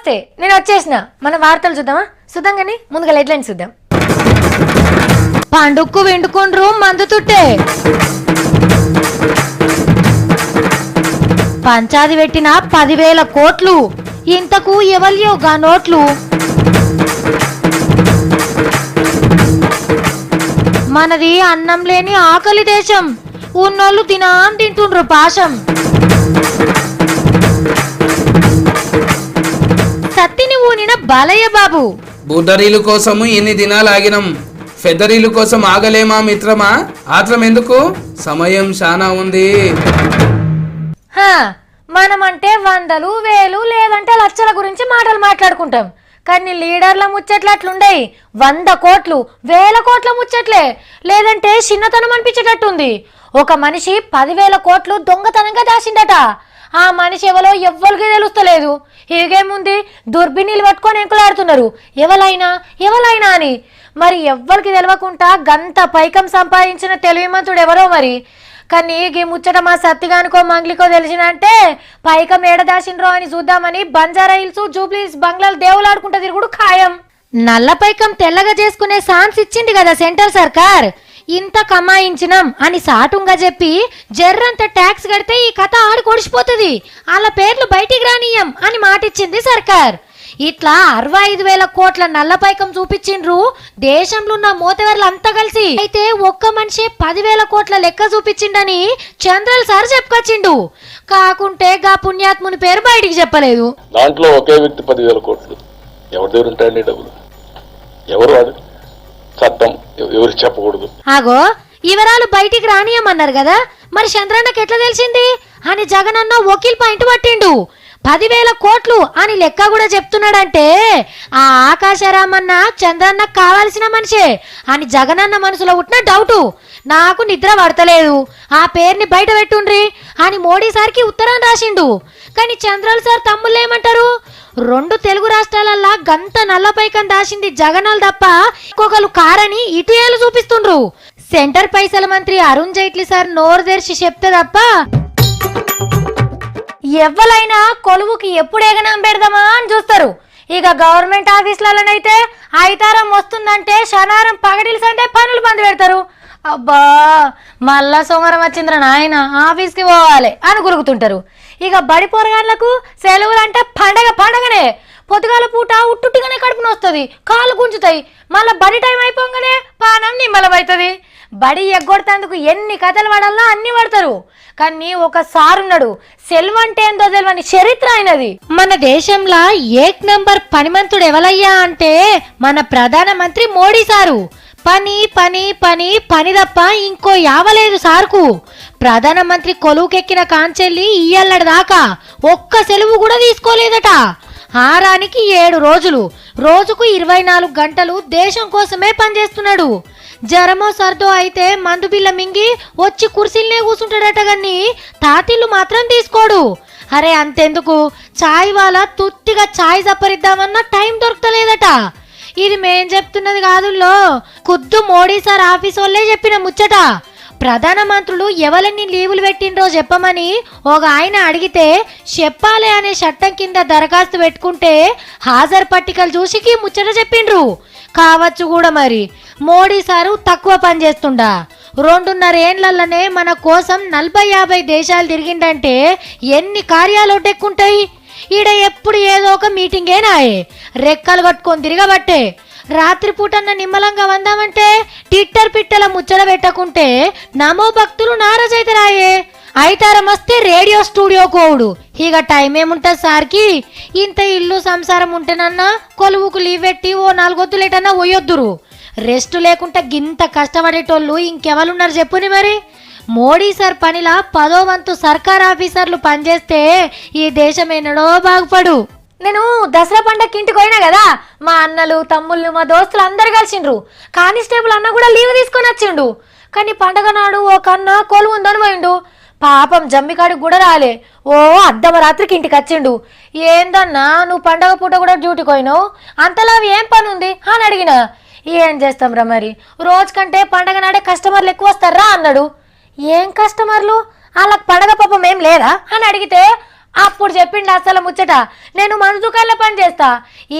నమస్తే, నేను వచ్చేసిన. మన వార్తలు చూద్దామా? చూద్దాం కానీ ముందుగా హెడ్లైన్స్ చూద్దాం. పండుక్కు వెండుకుండ్రు మందు తుట్టే, పంచాది పెట్టిన 10,000 కోట్లు, ఇంతకు ఎవల్యోగా నోట్లు. మనది అన్నం లేని ఆకలి దేశం, ఉన్నోళ్ళు దినాం తింటుండ్రు పాశం. సత్తిని ఊనిన బాలయ్య బాబు, బుడ్డరీలు కోసము ఎన్ని దినాలు ఆగినం, ఫెదరీలు కోసం ఆగలేమా మిత్రమా, ఆత్రం ఎందుకు, సమయం చాలా ఉంది. మనమంటే 100,000, 1,000 లేదంటే లక్షల గురించి మాటలు మాట్లాడుకుంటాం. కానీ లీడర్ల ముచ్చట్లు అట్లుండయి. 100 కోట్లు 1000 కోట్ల ముచ్చట్లే, లేదంటే చిన్నతనం అనిపించేటట్టుంది. ఒక మనిషి 10,000 కోట్లు దొంగతనంగా దాచిందట. ఆ మనిషి ఎవరో ఎవ్వరికి తెలుస్తలేదు. ఇగేముంది, దుర్బినీలు పట్టుకొని ఎంకులాడుతున్నారు ఎవరైనా అని. మరి ఎవ్వరికి తెలియకుండా గంత పైకం సంపాదించిన తెలివిమంతుడు ఎవరో మరి. కానీ ఈ ముచ్చట మా సత్తిగానికో మంగ్లికో తెలిసినంటే పైకం ఏడదాసిండ్రో అని చూద్దామని బంజారా హిల్స్, జూబ్లీస్ బంగ్లాలు దేవులాడుకుంటా తిరుగుడు ఖాయం. నల్ల పైకం తెల్లగా చేసుకునే ఛాన్స్ ఇచ్చింది కదా సెంట్రల్ సర్కార్. ఇంత కమాయించినం అని సాటుంగా చెప్పి జర్రంత ట్యాక్స్ కడితే ఈ కథ ఆడుకొడిచిపోతుంది, వాళ్ళ పేర్లు బయటికి రానియం అని మాటిచ్చింది సర్కార్. ఇట్లా 65,000 కోట్ల నల్ల పైకం చూపించిండ్రు దేశంలో ఉన్న మోతవర్లు అంతా కలిసి. అయితే ఒక్క మనిషి 10,000 కోట్ల లెక్క చూపించిండని చంద్రల్ సార్ చెప్పుకొచ్చిండు. కాకుంటే గా పుణ్యాత్ముని పేరు బయటికి చెప్పలేదు. దాంట్లో ఒకే వ్యక్తి 10,000 కోట్లు, ఎవరి దగ్గర ఉంటాయండి డబ్బులు, ఎవరు అది చట్టం ఎవరికి చెప్పకూడదు. ఆగో వివరాలు బయటికి రానియమన్నారు కదా, మరి చంద్రన్నకి ఎట్లా తెలిసింది అని జగనన్న వకీల్ పాయింట్ పట్టిండు. 10,000 కోట్లు అని లెక్క కూడా చెప్తున్నాడంటే ఆ ఆకాశరామన్న చంద్రన్నకు కావాల్సిన మనిషే అని జగనన్న మనసులో పుట్టిన డౌటు. నాకు నిద్ర పడతలేదు, ఆ పేరుని బయట పెట్టుండ్రి అని మోడీ సార్కి ఉత్తరం రాసిండు. కానీ చంద్రల్ సార్ తమ్ముళ్ళు ఏమంటారు, 2 తెలుగు రాష్ట్రాలల్లా గంత నల్ల పైకం దాచింది జగనాలు తప్ప ఇంకొకరు కారని ఇటు ఏళ్ళు చూపిస్తుండ్రు. సెంటర్ పైసల మంత్రి అరుణ్ జైట్లీ సార్ నోరు తెరిచి చెప్తే తప్ప ఎవ్వలైనా కొలువుకి ఎప్పుడు ఎగనాం పెడదామా అని చూస్తారు. ఇక గవర్నమెంట్ ఆఫీసులలోనైతే ఐతారం వస్తుందంటే శనారం పగడిలు సంటే పనులు బంద్ పెడతారు. అబ్బా మళ్ళా సోమవారం వచ్చిందిరా నాయన ఆఫీస్కి పోవాలి అని గురుగుతుంటారు. ఇక బడి పోరగాళ్ళకు సెలవులు అంటే పండగనే. పొద్దుగాల పూట ఉట్టుట్టుగానే కడుపున వస్తుంది, కాళ్ళు గుంజుతాయి. మళ్ళీ బడి టైం అయిపోగానే పానం నిమ్మలమవుతుంది. బడి ఎగ్గొడతందుకు ఎన్ని కథలు పడాలా అన్ని పడతారు. కానీ ఒక సారున్నాడు, సెలవు అంటే ఏందో తెలియని చరిత్ర అయినది. మన దేశంలో 1 నంబర్ పనిమంతుడు ఎవలయ్యా అంటే మన ప్రధానమంత్రి మోడీ సారు. పని పని పని పని తప్ప ఇంకో యావలేదు సార్కు. ప్రధానమంత్రి కొలువుకెక్కిన కాంచెల్లి ఇయ్యల్లడి దాకా ఒక్క సెలవు కూడా తీసుకోలేదట. ఆరానికి 7 రోజులు, రోజుకు 24 గంటలు దేశం కోసమే పనిచేస్తున్నాడు. జ్వరమో సర్దో అయితే మందు బిల్ల మింగి వచ్చి కుర్చీలనే కూర్చుంటాడట, గాని తాతీళ్ళు మాత్రం తీసుకోడు. అరే అంతెందుకు, చాయ్ వాళ్ళ తుత్తిగా చాయ్ చప్పరిద్దామన్నా టైం దొరకలేదట. ఇది మేం చెప్తున్నది కాదుల్లో, ఖుద్దు మోడీ సార్ ఆఫీస్ వాళ్ళే చెప్పిన ముచ్చట. ప్రధానమంత్రులు ఎవరిని లీవులు పెట్టిండ్రో చెప్పమని ఒక ఆయన అడిగితే చెప్పాలి అనే చట్టం కింద దరఖాస్తు పెట్టుకుంటే హాజరు పట్టికలు చూసి ముచ్చట చెప్పిండ్రు. కావచ్చు కూడా మరి మోడీ సారు తక్కువ పని చేస్తుండా. 2.5 ఏళ్లనే మన కోసం 40-50 దేశాలు తిరిగిండంటే ఎన్ని కార్యాలు ఒడ్డెక్కుంటాయి. ఈడ ఎప్పుడు ఏదో ఒక మీటింగేనాయే, రెక్కలు కట్టుకొని తిరగబట్టే. రాత్రిపూటన్న నిమ్మలంగా వందామంటే టిట్టర్ పిట్టల ముచ్చట పెట్టకుంటే నమో భక్తులు నారాజైతరాయే. ఐతారం వస్తే రేడియో స్టూడియో కోవుడు. ఇక టైం ఏముంటుంది సార్కి. ఇంత ఇల్లు సంసారం ఉంటేనన్నా కొలువుకు లీవ్ పెట్టి ఓ 4 వద్దులేటన్నా పోయొద్దురు. రెస్ట్ లేకుండా గింత కష్టపడేటోళ్ళు ఇంకెవరున్నారు చెప్పుని. మరి మోడీ సార్ పనిలా 10వ వంతు సర్కార్ ఆఫీసర్లు పనిచేస్తే ఈ దేశం ఎన్నడో బాగుపడు. నేను దసరా పండగకి ఇంటికి పోయినా కదా, మా అన్నలు తమ్ముళ్ళు మా దోస్తులు అందరు కలిసిండ్రు. కానిస్టేబుల్ అన్న కూడా లీవ్ తీసుకొని వచ్చిండు. కానీ పండగ నాడు ఓ కన్న కొలువు ఉందని పోయిండు. పాపం జమ్మికాడికి కూడా రాలే. ఓ అర్ధరాత్రికి ఇంటికి వచ్చిండు. ఏందన్నా నువ్వు పండగ పూట కూడా డ్యూటీకి పోయినావు, అంతలా ఏం పని ఉంది అని అడిగిన. ఏం చేస్తాం రా మరి, రోజు కంటే పండగ నాడే కస్టమర్లు ఎక్కువ వస్తారా అన్నాడు. ఏం కస్టమర్లు, వాళ్ళకి పండగ పాపం ఏం లేదా అని అడిగితే అప్పుడు చెప్పిండు అసలు ముచ్చట, నేను మందు దుకాణంలో పని చేస్తా,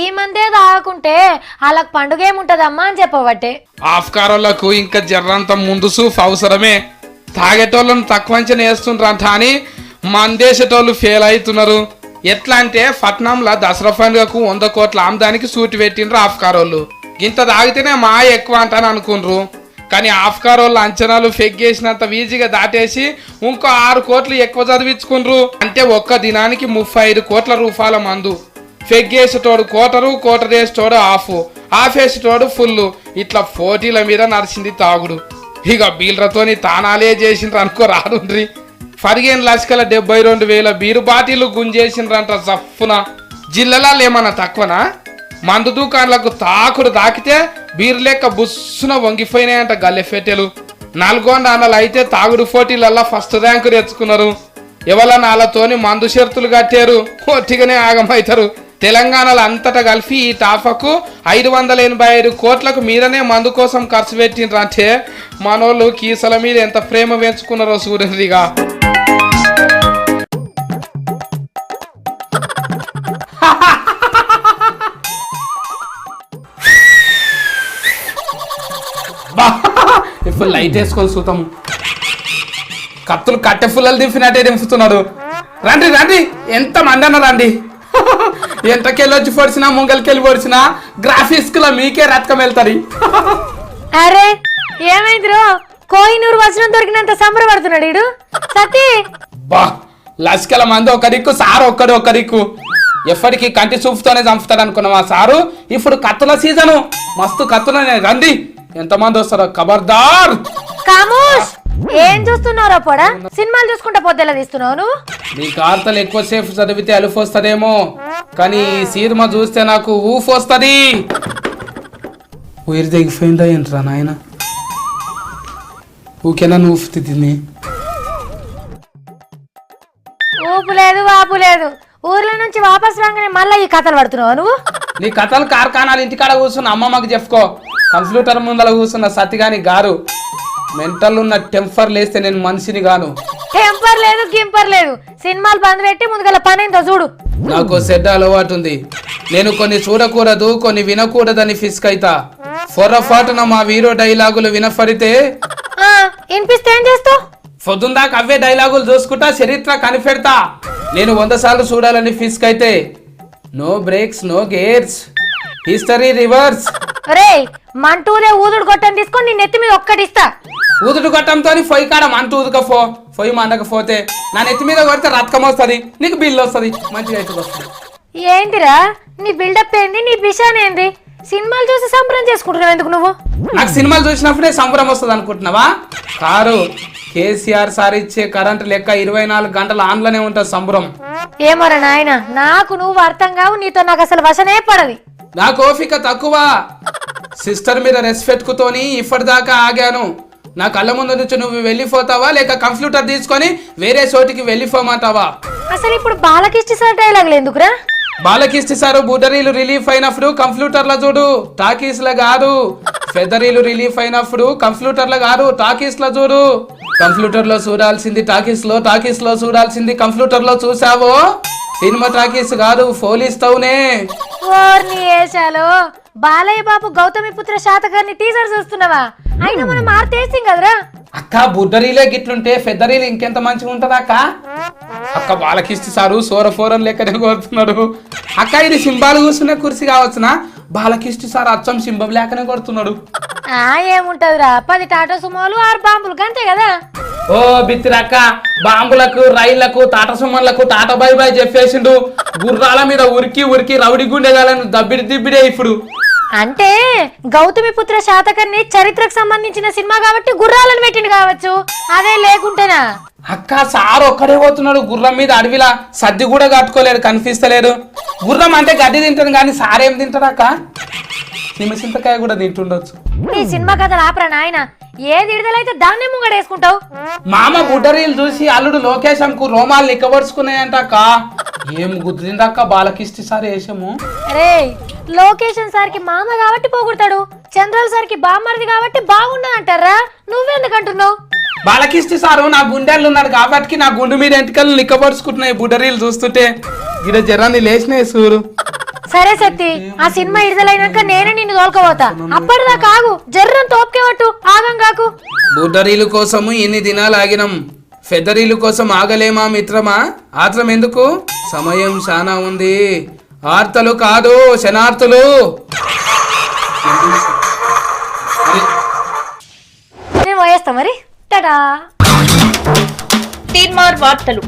ఈ మందే తాగకుంటే వాళ్ళకి పండుగ ఏముంటదమ్మా అని చెప్పబట్టే. ఆఫ్కారోళ్లకు ఇంకా జర్రంత ముందు సూఫ్ అవసరమే. తాగేటోళ్ళను తక్కువ అంచనా వేస్తుండ్రంట అని మందేసేటోళ్ళు ఫెయిల్ అవుతున్నారు. ఎట్లా అంటే పట్నంలో దసరా పండుగకు 100 కోట్ల ఆమ్దానికి సూటి పెట్టిండ్రు ఆఫ్కారోళ్ళు. ఇంత తాగితేనే మా ఎక్కువ అంటాను అనుకుండ్రు. కానీ ఆఫ్కారోళ్ళ అంచనాలు ఫెగ్గేసినంత ఈజీగా దాటేసి ఇంకో 6 కోట్లు ఎక్కువ చదివించుకుండ్రు. అంటే ఒక్క దినానికి 35 కోట్ల రూపాయల మందు. ఫెగ్గేసేటోడు కోటరేసేటోడు ఆఫ్ వేసేటోడు ఫుల్. ఇట్లా పోటీల మీద నడిచింది తాగుడు. ఇక బీళ్ళతోని తానాలే చేసిండ్రు అనుకో రానుండ్రి. 15,72,000 బీరు బాటిల్లు గుంజేసిండ్రంట సఫ్ఫున. జిల్లాలో ఏమన్నా తక్కువనా? మందు దుకాణాలకు తాకుడు తాకితే బీరు లెక్క బుస్సున వంగిపోయినాయంట గల్లెఫెట్టెలు. నల్గొండ అన్నలు అయితే తాగుడు పోటీలల్లా ఫస్ట్ ర్యాంకు తెచ్చుకున్నారు. ఎవరన్నా వాళ్ళతోని మందు షరతులు కట్టారు, ఒట్టిగానే ఆగమవుతారు. తెలంగాణలో అంతటా కలిపి ఈ టాఫకు 585 కోట్లకు మీదనే మందు కోసం ఖర్చు పెట్టిండ్రు. అంటే మనోళ్ళు కీసల మీద ఎంత ప్రేమ పెంచుకున్నారో సూర్యుడిగా. ఇప్పుడు లైట్ వేసుకొని చూద్దాము. కత్తులు కట్టె ఫుల్లలు దింపినట్టే దింపుతున్నాడు. రండి రండి, ఎంత మంది అన్న రండి. ఎంతకెళ్ళొచ్చి పొడిచినా ముంగల్కెళ్ళి పొడిచినా గ్రాఫిక్స్ లో మీకే రత్కం వెళ్తారు. అరే ఏమైంది రో, కోహినూరు వచనం దొరికినంత సంబరపడుతున్నాడు ఈడు. సతీ బా లస్కల మంది ఒక దిక్కు, సారు ఒక దిక్కు. ఎప్పటికీ కంటి చూపుతోనే చంపుతాడు అనుకున్నాం ఆ సారు. ఇప్పుడు కత్తుల సీజను, మస్తు కత్తులనే. రండి, ఎంతమంది వస్తారో ఖబర్దార్. కామోష్, ఏం చూస్తున్నారో పోడా? సినిమాలు చూసుకుంటా పొద్దులా తీస్తున్నావు నువ్వు? నీ కార్తలు ఎక్కువసేపు చదివితే అలుపు వస్తుందేమో, కానీ ఈ సినిమా చూస్తే నాకు ఊఫ్ వస్తుంది. ఊరి తెగిపోయిందా ఏంట్రా నాయన? ఊకేనా ఊఫ్ తిని? ఊపు లేదు వాపు లేదు, ఊర్ల నుంచి వాపస్ రాగానే మళ్ళీ ఈ కథలు పడుతున్నావు నువ్వు? నీ కథలు కార్ఖానాలు ఇంటికాడ కూర్చున్న అమ్మమ్మకి చెప్పుకో. కంప్యూటర్ ముందర కూర్చున్న సతిగాని గారు మెంటల్ ఉన్న టెంపర్ లేస్తే నేను మనిషిని గాను. టెంపర్ లేదు గింపర్ లేదు, సినిమాలు బంద్ పెట్టి ముందుగల పని ఏందో చూడు. నాకు చెడ్డ అలవాటు ఉంది. నేను కొన్ని చూడకూడదు, కొన్ని వినకూడదని ఫిస్క్ అయితా. పొరపాటున మా వీరో డైలాగులు వినపడితే వినిపిస్తే ఏం చేస్తావు? పొద్దుందాకా అవే డైలాగులు చూసుకుంటా చరిత్ర కనిపెడతా. నేను 100 సార్లు చూడాలని ఫిస్క్ అయితే no brakes no gears, history reverse. రే మంటూదే ఊదుడు గొట్టం తీసుకొని నీ నెత్తి మీద ఒక్కటిస్తా. ఊదుడు గొట్టంతో పొయ్యి కాడ మంట ఊదుకపో, పొయ్యి మండకపోతే నా నెత్తి మీద కొడితే రత్కం వస్తుంది, నీకు బిల్లు వస్తుంది, మంచిగా అయితే వస్తుంది. ఏంటిరా నీ బిల్డప్ ఏంది, నీ బిషాన్ ఏంది? సినిమాలు చూసి సంబరం చేసుకుంటున్నావు ఎందుకు నువ్వు? నాకు సినిమాలు చూసినప్పుడే సంబరం వస్తుంది అనుకుంటున్నావా? కారు కేసీఆర్ సార్ ఇచ్చే కరెంట్ లెక్క 24 గంటలు ఆన్లోనే ఉంటుంది సంబరం. ఏమరా నాయన, నాకు నువ్వు అర్థం కావు, నీతో నాకు అసలు వశనే పడది. నాకు ఓపిక తక్కువ. సిస్టర్ మీద రెస్పెక్ట్ తోని ఇప్పటిదాకా ఆగాను. నా కళ్ళ ముందు నుంచి నువ్వు వెళ్ళిపోతావా, లేక కంప్యూటర్ తీసుకొని వేరే చోటికి వెళ్ళిపోమంటావా? అసలు ఇప్పుడు బాలకిష్టి సార్ డైలాగులు ఎందుకురా? బాలకిష్టి సారు బుడ్డరీలు రిలీఫ్ అయినప్పుడు కంప్యూటర్ లో చూడు, టాకీస్ లో కాదు. ఫెదరీలు రిలీఫ్ అయినప్పుడు కంప్యూటర్ లో కాదు, టాకీస్ లో చూడు. కంప్యూటర్ లో చూడాల్సింది టాకీస్ లో, టాకీస్ లో చూడాల్సింది కంప్యూటర్ లో చూసావో సినిమా టాకీస్ కాదు, పోలీస్తావునే. ఓర్ని ఏశాలో, బాలయ్య బాబు గౌతమిపుత్ర శాతకర్ణి టీజర్ చూస్తున్నావా? అయినా మనం మార్తేస్తాం కదరా. అక్క బుడ్డరీలే గిట్లుంటే ఫెదరీలు ఇంకెంత మంచిగా ఉంటదా అక్క? అక్క బాలకిష్టి సారు సోరఫోరం లెక్కనే కొడుతున్నాడు. అక్క ఇది సింబాలు కూర్చునే కుర్చీ కావచ్చునా? బాలకిష్టి సార్ అచ్చం సింబం లేకనే కొడుతున్నాడు. ఏముంటదిరా, 10 టాటా సుమోలు 6 బాంబులు అంతే కదా. ఓ బిత్తిరక్క, బాంబులకు రైళ్లకు టాటా సుమన్లకు టాటా బై బై చెప్పేసిండు. గుర్రాల మీద ఉరికి ఉరికి రౌడి గుండెగాలను దబ్బిడే ఇప్పుడు. అంటే గౌతమిపుత్ర శాతకర్ణి చరిత్రకు సంబంధించిన సినిమా కాబట్టి గుర్రాలను పెట్టిండు కావచ్చు, అదే లేకుంటేనా? అక్క సార్ ఒక్కడే పోతున్నాడు గుర్రం మీద, అడవిలా సర్ది కూడా కట్టుకోలేడు, కనిపిస్తలేడు. గుర్రం అంటే గడ్డి తింటాడు కానీ సారేం తింటాడు అక్క? నిమ్మచింతకాయ కూడా తింటుండొచ్చు. నీ సినిమా కథలు ఆపరా నాయన, ఏది విడుదలైతే దాన్నే ముంగడేసుకుంటావు. మామ బుడ్డరీలు చూసి అల్లుడు లోకేశం కు రోమాలు నిక్కబడుచుకున్నాయంట అక్క. ఏం గుర్తిందక్క బాలకిష్టి సార్ వేసాము. రే లోకేషన్ సార్ కి మామ కాబట్టి పోగొడతాడు, చంద్రల్ సార్ కి బామ్మరిది కాబట్టి బాగున్నది అంటారా? నువ్వెందుకంటున్నావు? బాలకిష్టి సారు నా గుండెలు ఉన్నాడు కాబట్టి నా గుండు మీద ఎంటికలు నిక్కబరుచుకుంటున్నాయి బుడ్డరీలు చూస్తుంటే ఇక్కడ జరాన్ని లేచినాయి సూరు. సరే సత్తి, ఆ సినిమా విడుదలైనాక నేనే నిన్ను తోలుకోపోతా. అప్పటిదాకా ఆగు, జర్రం తోపుకే పట్టు, ఆగం కాకు. బుడ్డరీలు కోసము ఎన్ని దినాలు ఆగినాం, ఫెదరీలు కోసం ఆగలేమా మిత్రమా? ఆత్రం ఎందుకు, సమయం చాలా ఉంది. ఆర్తలు కాదు శనార్తులు. నేను పోయేస్తా మరి. టడా. తీన్మార్ వార్తలు